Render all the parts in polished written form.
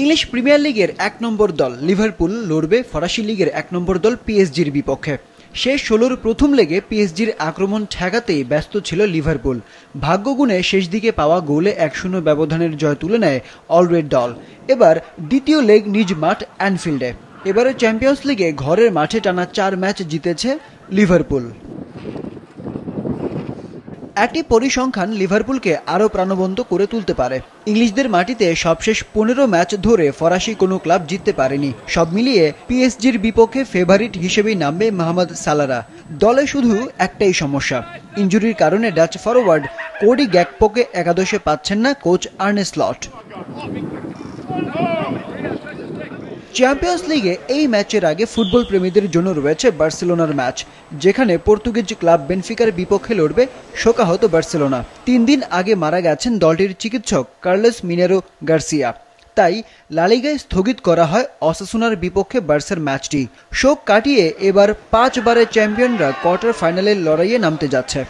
English premier লিগের ১ নম্বর দল Liverpool লড়বে ফরাসি লিগের ১ নম্বর দল পিএসজির বিপক্ষে। শেষ ১৬র প্রথম লেগে পিএসজির আক্রমণ ঠেকাতেই ব্যস্ত ছিল লিভারপুল। ভাগ্যগুণে শেষ দিকে পাওয়া গোলে ১-০ ব্যবধানের জয় তুলে নেয় অলরেড দল। এবার দ্বিতীয় লেগ নিজ মাঠ অ্যানফিল্ডে। এবারে চ্যাম্পিয়ন্স লিগে ঘরের মাঠে টানা ৪ ম্যাচ জিতেছে লিভারপুল। একটি পরিসংখ্যান লিভারপুলকে আরও প্রাণবন্ত করে তুলতে পারে। ইংলিশদের মাটিতে সবশেষ ১৫ ম্যাচ ধরে ফরাসি কোনো ক্লাব জিততে পারেনি। সব মিলিয়ে পিএসজির বিপক্ষে ফেভারিট হিসেবেই নামবে মোহাম্মদ সালারা। দলে শুধু একটাই সমস্যা, ইনজুরির কারণে ডাচ ফরোয়ার্ড কোডি গ্যাকপোকে একাদশে পাচ্ছেন না কোচ আর্নে স্লট। চ্যাম্পিয়ন্স লিগে এই ম্যাচের আগে ফুটবল প্রেমীদের জন্য রয়েছে বার্সেলোনার ম্যাচ, যেখানে পর্তুগিজ ক্লাব বেনফিকার বিপক্ষে লড়বে শোকাহত বার্সেলোনা। ৩ দিন আগে মারা গেছেন দলটির চিকিৎসক কার্লোস মিনেরো গার্সিয়া। তাই লা লিগায় স্থগিত করা হয় অসাসুনার বিপক্ষে বার্সার ম্যাচটি। শোক কাটিয়ে এবার ৫ বারের চ্যাম্পিয়নরা কোয়ার্টার ফাইনালের লড়াইয়ে নামতে যাচ্ছে।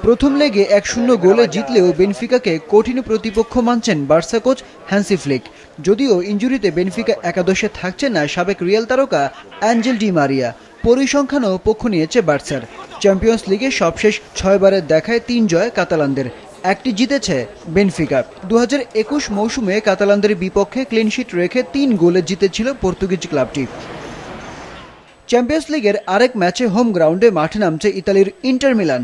প্রথম লেগে ১-০ গোলে জিতলেও বেনফিকাকে কঠিন প্রতিপক্ষ মানছেন বার্সা কোচ হ্যান্সি ফ্লিক। যদিও ইনজুরিতে বেনফিকা একাদশে থাকছেন না সাবেক রিয়াল তারকা অ্যাঞ্জেল ডি মারিয়া। পরিসংখ্যানও পক্ষ নিয়েছে বার্সার। চ্যাম্পিয়ন্স লিগে সবশেষ ৬ বারের দেখায় ৩ জয় কাতালানদের, একটি জিতেছে বেনফিকা। ২০২১ মৌসুমে কাতালানদের বিপক্ষে ক্লিনশিট রেখে ৩ গোলে জিতেছিল পর্তুগিজ ক্লাবটি। চ্যাম্পিয়ন্স লিগের আরেক ম্যাচে হোম গ্রাউন্ডে মাঠে নামছে ইতালির ইন্টার মিলান।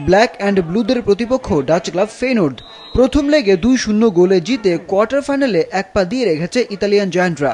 ব্ল্যাক অ্যান্ড ব্লুদের প্রতিপক্ষ ডাচ ক্লাব ফেইনোর্দ। প্রথম লেগে ২-০ গোলে জিতে কোয়ার্টার ফাইনালে এক পা দিয়ে রেখেছে ইতালিয়ান জায়ান্টরা।